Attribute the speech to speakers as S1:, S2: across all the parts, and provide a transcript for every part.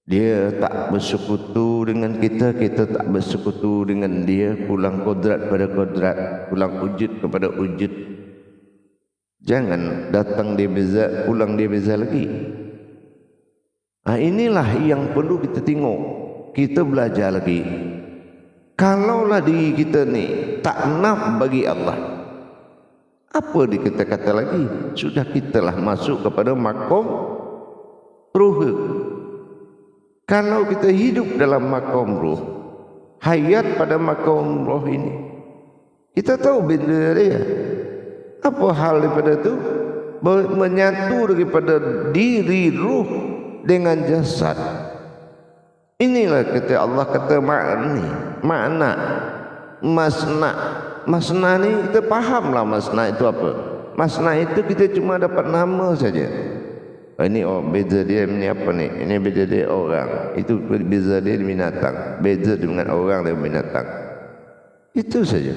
S1: Dia tak bersekutu dengan kita, kita tak bersekutu dengan dia. Pulang kodrat pada kodrat, pulang wujud kepada wujud. Jangan datang dia beza, pulang dia beza lagi. Inilah yang perlu kita tengok. Kita belajar lagi. Kalaulah diri kita ni tak naf bagi Allah, apa dikata-kata lagi? Sudah kitalah masuk kepada makom ruh. Kalau kita hidup dalam makom ruh, hayat pada makom ruh ini, kita tahu benda dia. Apa hal daripada itu? Menyatu daripada diri ruh dengan jasad. Inilah kata Allah kata makna masna. Masna ni kita fahamlah masna itu apa. Masna itu kita cuma dapat nama saja. Ini beza dia ni apa ni? Ini beza dia orang. Itu beza dia binatang. Beza dengan orang dan binatang. Itu saja.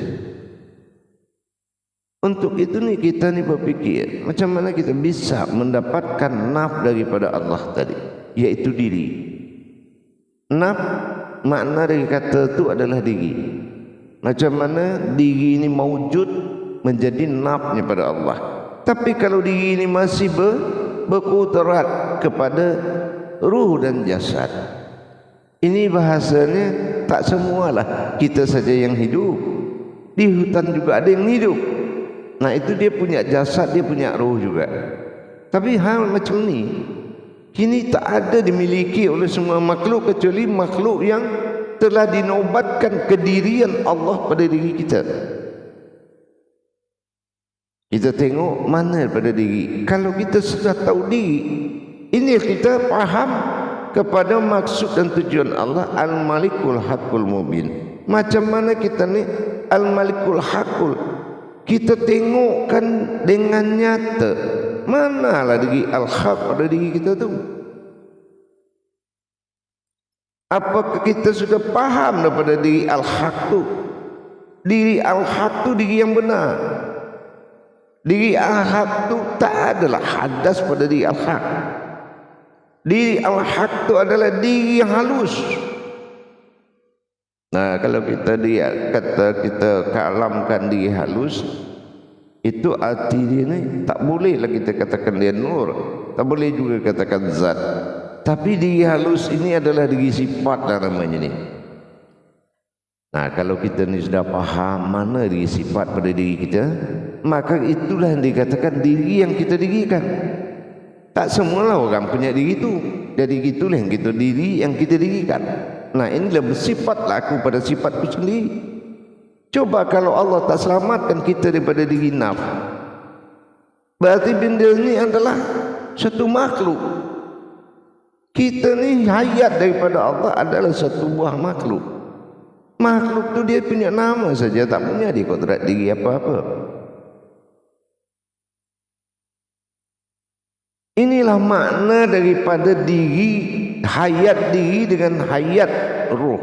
S1: Untuk itu ni kita ni berfikir macam mana kita bisa mendapatkan naf daripada Allah tadi, yaitu diri. Naf makna dari kata itu adalah diri. Macam mana diri ini mewujud menjadi nafnya pada Allah. Tapi kalau diri ini masih berkuterat kepada ruh dan jasad, ini bahasanya tak semualah kita saja yang hidup. Di hutan juga ada yang hidup. Nah itu dia punya jasad, dia punya ruh juga. Tapi hal macam ni kini tak ada dimiliki oleh semua makhluk kecuali makhluk yang telah dinobatkan kedirian Allah pada diri kita. Kita tengok mana pada diri. Kalau kita sudah tahu diri, ini kita faham kepada maksud dan tujuan Allah Al-Malikul Haqqul Mubin. Macam mana kita ni Al-Malikul Haqqul, kita tengokkan dengan nyata. Manalah diri Al-Haq pada diri kita tu? Apakah kita sudah faham daripada diri Al-Haq tu? Diri Al-Haq tu diri yang benar. Diri Al-Haq tu tak adalah hadas pada diri Al-Haq. Diri Al-Haq tu adalah diri yang halus. Nah, kalau kita kita kalamkan diri halus, itu arti dia ni tak bolehlah kita katakan dia nur, tak boleh juga katakan zat. Tapi diri halus ini adalah diri sifat namanya ni. Nah, kalau kita ni sudah faham mana diri sifat pada diri kita, maka itulah yang dikatakan diri yang kita dirikan. Tak semualah orang punya diri itu. Jadi itulah yang kita diri yang kita dirikan. Nah, inilah bersifat laku pada sifatku sendiri. Coba kalau Allah tak selamatkan kita daripada diri naf, berarti benda ini adalah satu makhluk. Kita ni hayat daripada Allah adalah satu buah makhluk. Makhluk tu dia punya nama saja, tak punya dia kodrat diri apa-apa. Inilah makna daripada diri, hayat diri dengan hayat ruh.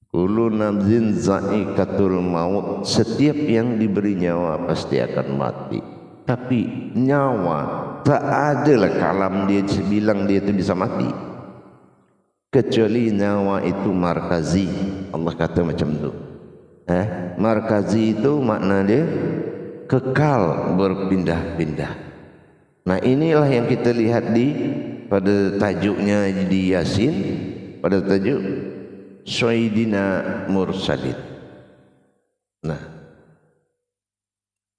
S1: Kullu nafsin za'iqatul maut. Setiap yang diberi nyawa pasti akan mati. Tapi nyawa tak adalah kalam dia bilang dia itu bisa mati, kecuali nyawa itu markazi. Allah kata macam tu. Markazi itu makna dia kekal berpindah-pindah. Nah, inilah yang kita lihat pada tajuknya di Yasin, pada tajuk Sayyidina Mursalin. Nah,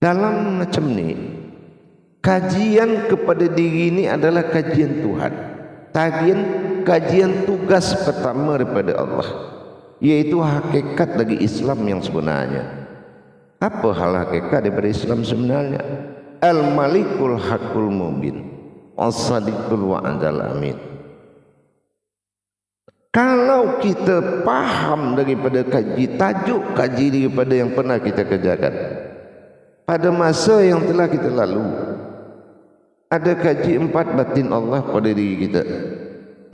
S1: dalam macam ni, kajian kepada diri ini adalah kajian Tuhan. Kajian tugas pertama daripada Allah, yaitu hakikat dari Islam yang sebenarnya. Apa hal hakikat daripada Islam sebenarnya? Al-Malikul Haqqul Mubin, As-Sadiqul Wa'adal Amin. Kalau kita faham daripada tajuk kaji daripada yang pernah kita kerjakan pada masa yang telah kita lalu, ada kaji 4 batin Allah pada diri kita.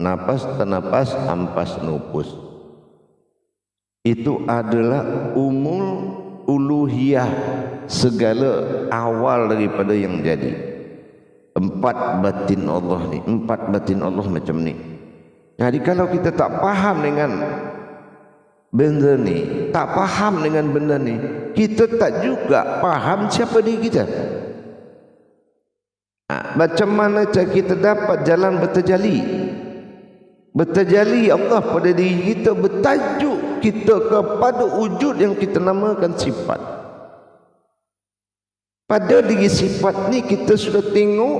S1: Napas, tanapas, ampas, nupus. Itu adalah uluhiyah, segala awal daripada yang jadi. empat batin Allah ni, empat batin Allah macam ni. Jadi kalau kita tak faham dengan benda ni, tak faham dengan benda ni, kita tak juga faham siapa diri kita. Macam mana cara kita dapat jalan bertajalli? Bertajalli Allah pada diri kita bertajuk kita kepada wujud yang kita namakan sifat. Pada diri sifat ni kita sudah tengok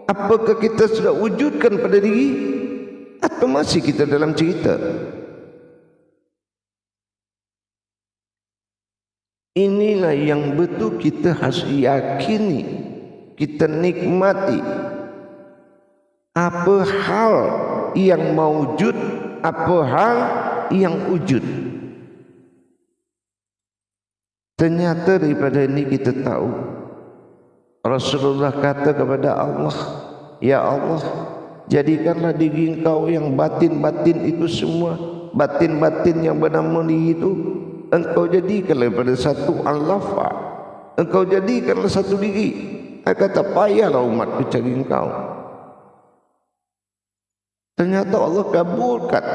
S1: apakah kita sudah wujudkan pada diri atau masih kita dalam cerita. Inilah yang betul kita harus yakini, kita nikmati apa hal yang maujud, apa hal yang wujud. Ternyata daripada ini kita tahu Rasulullah kata kepada Allah, ya Allah, jadikanlah diri engkau yang batin-batin itu semua, batin-batin yang bernama diri itu, engkau jadikanlah pada satu al-lafa, engkau jadikanlah satu diri. Dia kata payahlah umatku cari engkau. Ternyata Allah kabulkan.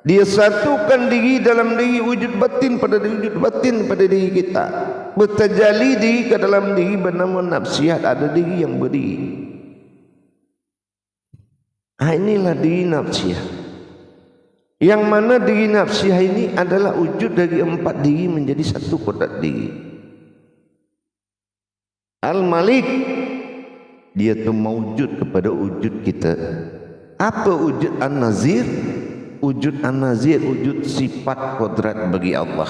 S1: Dia satukan diri dalam diri wujud batin pada wujud batin pada diri kita. Bertajalli diri ke dalam diri bernama nafsiyat, ada diri yang berdiri. Inilah diri nafsiyah. Yang mana diri nafsiyah ini adalah wujud dari empat diri menjadi satu kotak diri. Al-Malik, dia tu mewujud kepada wujud kita. Apa wujud An-Nazir? Wujud An-Nazir, wujud sifat kodrat bagi Allah.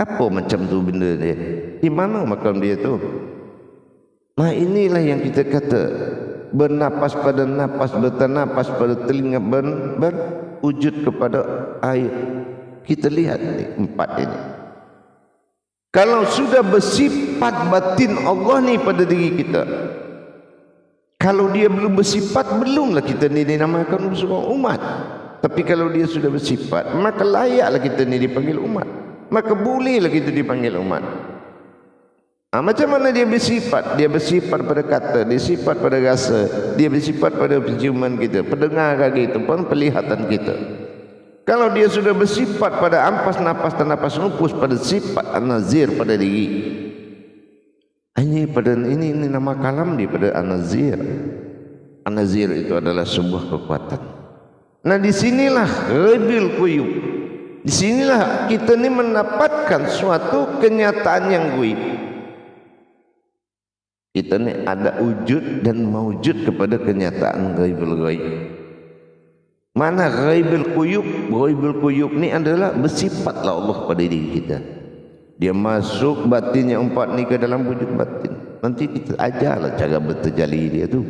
S1: Apa macam tu benda dia? Di mana makam dia tu? Nah, inilah yang kita kata bernapas pada napas, bertanapas pada telinga, berwujud kepada air. Kita lihat ni, empat ini. Kalau sudah bersifat batin Allah ni pada diri kita, kalau dia belum bersifat, belumlah kita ni dinamakan seorang umat. Tapi kalau dia sudah bersifat, maka layaklah kita ni dipanggil umat, maka bolehlah kita dipanggil umat. Macam mana dia bersifat? Dia bersifat pada kata, dia bersifat pada rasa, dia bersifat pada penciuman kita, pendengaran kita, penglihatan kita. Kalau dia sudah bersifat pada ampas, napas, dan napas nupus, pada sifat An-Nazir pada diri, ini nama kalam dia pada An-Nazir. An-Nazir itu adalah sebuah kekuatan. Nah, disinilah Ghaibil Quyub. Disinilah kita ni mendapatkan suatu kenyataan yang gaib. Kita ni ada wujud dan mewujud kepada kenyataan Ghaibul Ghaib. Mana Ghaibil Quyub? Ghaibil Quyub ni adalah bersifatlah Allah pada diri kita. Dia masuk batin yang empat ni ke dalam wujud batin. Nanti kita ajarlah cara bertajalli dia tu.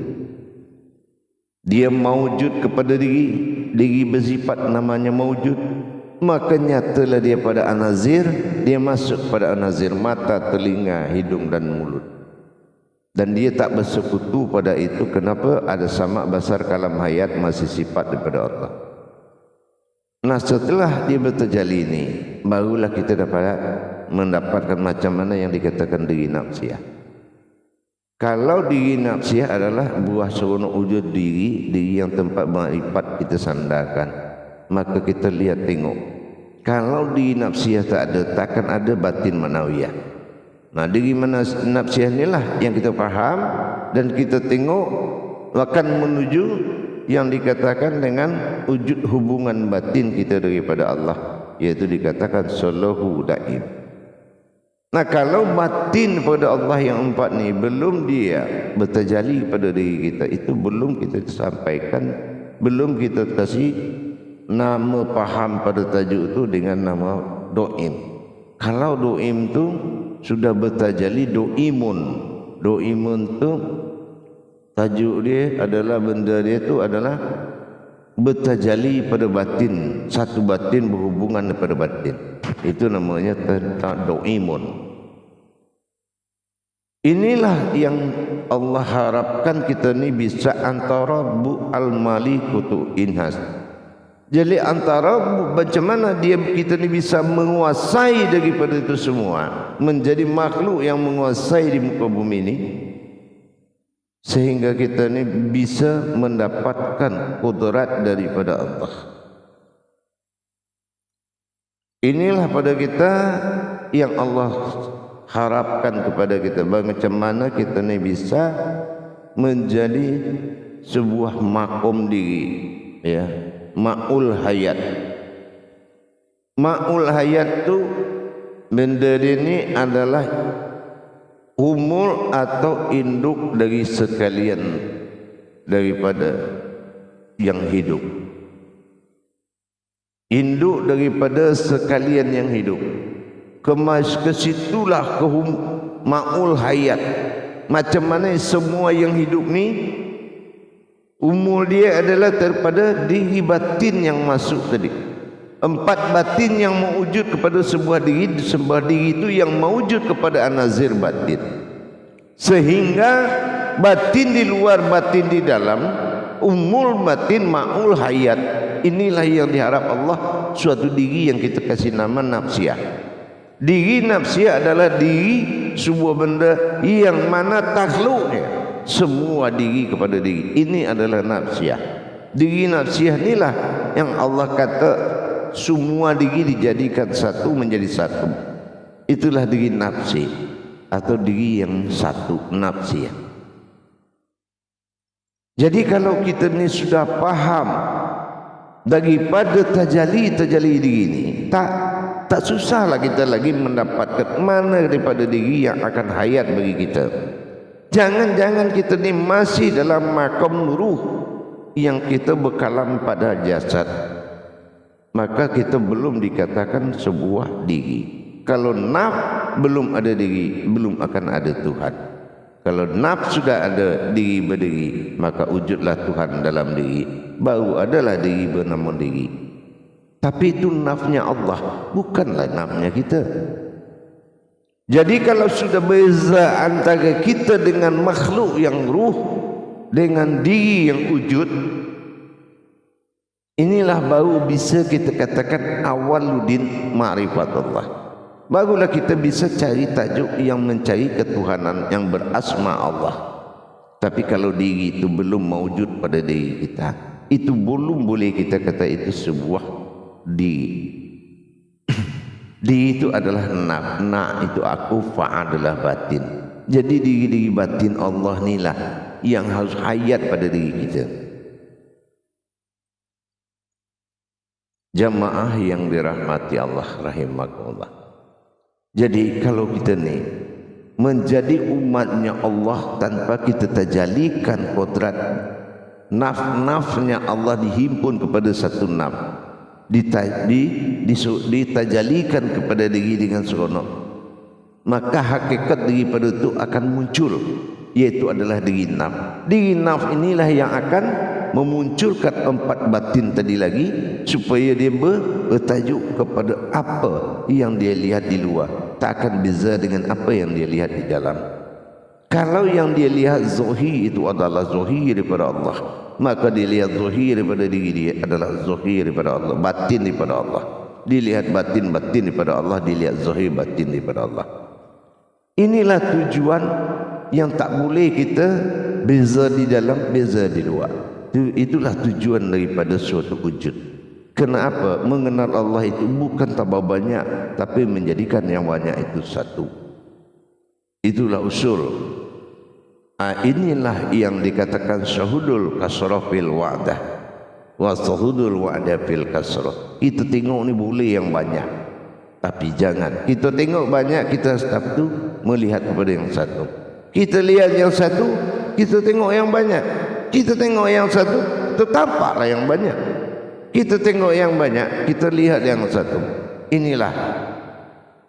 S1: Dia mewujud kepada diri bersifat namanya mewujud. Maka nyatalah dia pada An-Nazir, dia masuk pada An-Nazir, mata, telinga, hidung dan mulut. Dan dia tak bersekutu pada itu. Kenapa? Ada sama basar kalam hayat, masih sifat daripada Allah. Nah, setelah dia bertajalli ini, barulah kita dapat mendapatkan macam mana yang dikatakan diri nafsiyah. Kalau diri nafsiyah adalah buah seronok wujud diri yang tempat makrifat kita sandarkan, maka kita lihat tengok. Kalau diri nafsiyah tak ada, takkan ada batin manawiyah. Nah, diri nafsiyah inilah yang kita faham dan kita tengok akan menuju yang dikatakan dengan wujud hubungan batin kita daripada Allah, yaitu dikatakan salahu daim. Nah, kalau batin pada Allah yang empat ni belum dia bertajalli pada diri kita, itu belum kita sampaikan, belum kita kasih nama faham pada tajuk itu dengan nama doim. Kalau doim tu sudah bertajalli doimun. Doimun tu tajuk dia adalah, benda dia tu adalah bertajalli pada batin, satu batin berhubungan pada batin. Itu namanya doimun. Inilah yang Allah harapkan kita ni bisa antara bu al-malikutu inhas. Jadi antara macam mana kita ni bisa menguasai daripada itu semua, menjadi makhluk yang menguasai di muka bumi ini. sehingga kita ini bisa mendapatkan kudrat daripada Allah. Inilah pada kita yang Allah harapkan kepada kita, bagaimana kita ini bisa menjadi sebuah makom diri, ya, ma'ul hayat. Ma'ul hayat itu benda ini adalah umur atau induk dari sekalian daripada yang hidup, induk daripada sekalian yang hidup. Kesitulah ma'ul hayat. Macam mana semua yang hidup ni umur dia adalah daripada diri batin yang masuk tadi. 4 batin yang mewujud kepada sebuah diri itu yang mewujud kepada anazir batin. Sehingga batin di luar, batin di dalam, umul batin ma'ul hayat. Inilah yang diharap Allah, suatu diri yang kita kasih nama nafsiyah. Diri nafsiyah adalah diri sebuah benda yang mana takhluknya semua diri kepada diri. Ini adalah nafsiyah. Diri nafsiyah inilah yang Allah kata semua diri dijadikan satu menjadi satu. Itulah diri nafsi atau diri yang satu, nafsiyah. Jadi kalau kita ni sudah paham daripada tajalli diri ini, tak susahlah kita lagi mendapatkan mana daripada diri yang akan hayat bagi kita. Jangan-jangan kita ni masih dalam makam ruh yang kita berkalam pada jasad, maka kita belum dikatakan sebuah diri. Kalau nafs belum ada diri, belum akan ada Tuhan. Kalau nafs sudah ada diri berdiri, maka wujudlah Tuhan dalam diri, baru adalah diri bernama diri. Tapi itu nafsnya Allah, bukanlah nafsnya kita. Jadi kalau sudah beza antara kita dengan makhluk yang ruh dengan diri yang wujud, inilah baru bisa kita katakan awaludin ma'rifatullah. Barulah kita bisa cari tajuk yang mencari ketuhanan yang berasma Allah. Tapi kalau diri itu belum mewujud pada diri kita, itu belum boleh kita kata itu sebuah diri. Diri itu adalah na itu aku, fa adalah batin. Jadi diri batin Allah inilah yang harus hayat pada diri kita. Jamaah yang dirahmati Allah rahimakumullah. Jadi kalau kita ni menjadi umatnya Allah tanpa kita tajalikan kodrat nafs-nafsnya Allah dihimpun kepada satu nafs, ditajalikan kepada diri dengan seronok, maka hakikat daripada itu akan muncul, yaitu adalah diri nafs. Diri nafs inilah yang akan memunculkan 4 batin tadi lagi, supaya dia bertajuk kepada apa yang dia lihat di luar, tak akan beza dengan apa yang dia lihat di dalam. Kalau yang dia lihat zahir itu adalah zahir daripada Allah, maka dilihat zahir daripada diri dia adalah zahir daripada Allah, batin daripada Allah. Dilihat batin daripada Allah, dilihat zahir batin daripada Allah. Inilah tujuan yang tak boleh kita beza di dalam, beza di luar. Itulah tujuan daripada suatu wujud. Kenapa? Mengenal Allah itu bukan tambah banyak, tapi menjadikan yang banyak itu satu. Itulah usul. Inilah yang dikatakan syahudul kasrah fil wa'dah wa syahudul wa'dah fil kasrah. Kita tengok ni boleh yang banyak, tapi jangan kita tengok banyak, kita satu melihat kepada yang satu. Kita lihat yang satu, kita tengok yang banyak. Kita tengok yang satu, tetampaklah yang banyak. Kita tengok yang banyak, kita lihat yang satu. Inilah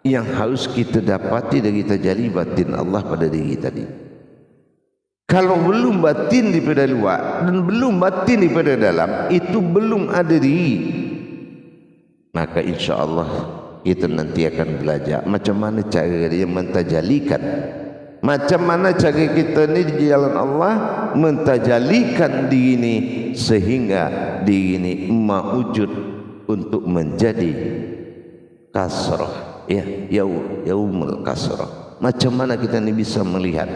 S1: yang harus kita dapati dari tajalli batin Allah pada diri tadi. Kalau belum batin daripada luar dan belum batin daripada dalam, itu belum ada diri. Maka insya Allah kita nanti akan belajar macam mana cara dia mentajalikan, macam mana cara kita ni di jalan Allah mentajalikan diri ini sehingga diri ini mewujud untuk menjadi kasrah, ya, yaumul kasrah. Macam mana kita ni bisa melihat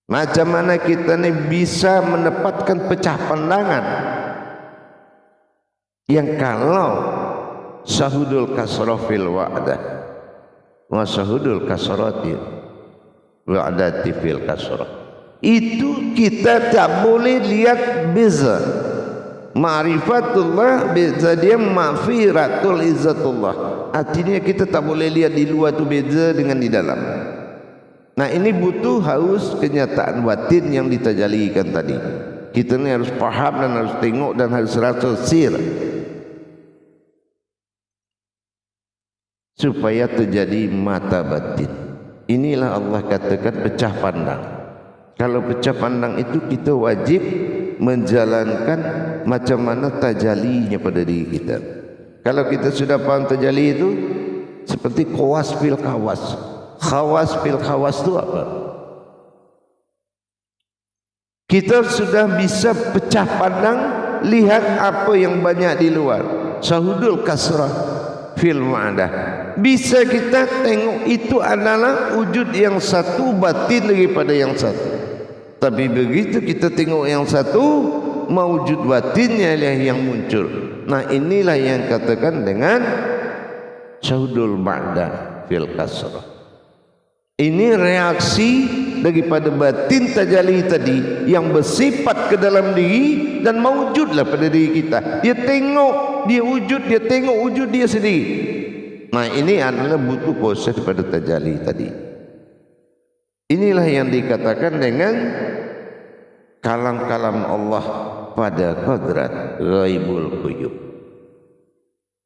S1: Macam mana kita ni bisa mendapatkan pecah pandangan yang kalau syahudul kasrah fil wa'dah wa syahudul kasrati wa'dati fil kasrah, itu kita tak boleh lihat beza. Ma'rifatullah beza dia ma'firatul izzatullah, artinya kita tak boleh lihat di luar tu beza dengan di dalam. Nah ini butuh harus kenyataan batin yang ditajalikan tadi. Kita ni harus faham dan harus tengok dan harus rasa sir supaya terjadi mata batin. Inilah Allah katakan pecah pandang. Kalau pecah pandang itu kita wajib menjalankan macam mana tajalinya pada diri kita. Kalau kita sudah paham tajali itu seperti kawas fil kawas. Khawas fil khawas itu apa? Kita sudah bisa pecah pandang, lihat apa yang banyak di luar. Syahudul kasrah fil ma'dah, bisa kita tengok itu adalah wujud yang satu, batin daripada yang satu. Tapi begitu kita tengok yang satu, mawujud batinnya yang muncul. Nah inilah yang katakan dengan syahudul ma'dah fil kasrah. Ini reaksi daripada batin tajalli tadi yang bersifat ke dalam diri dan mawujudlah pada diri kita. Dia tengok dia wujud, dia tengok wujud dia sendiri. Nah ini adalah butuh proses pada tajalli tadi. Inilah yang dikatakan dengan kalam-kalam Allah pada qadrat ghaibul quyub.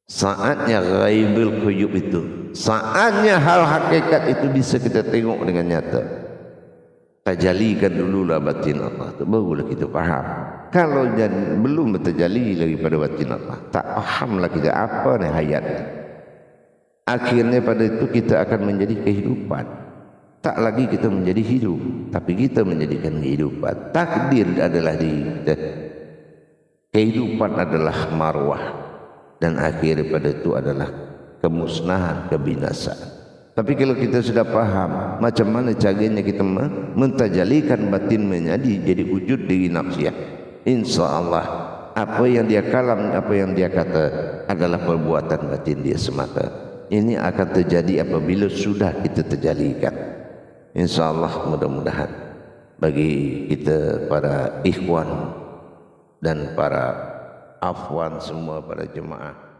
S1: Saatnya ghaibul quyub itu, saatnya hal hakikat itu bisa kita tengok dengan nyata. Tajalikan dululah batin Allah itu, barulah kita faham. Kalau belum bertajalli daripada batin Allah, tak fahamlah kita apa ni hayat. Akhirnya pada itu kita akan menjadi kehidupan. Tak lagi kita menjadi hidup, tapi kita menjadikan kehidupan. Takdir adalah diri kita. Kehidupan adalah marwah, dan akhir pada itu adalah kemusnahan, kebinasaan. Tapi kalau kita sudah paham macam mana caranya kita mentajalikan batin menjadi jadi wujud diri nafsiyah, insya-Allah apa yang dia kalam, apa yang dia kata adalah perbuatan batin dia semata. Ini akan terjadi apabila sudah kita tajalikan. Insya-Allah mudah-mudahan bagi kita para ikhwan dan para afwan semua, para jemaah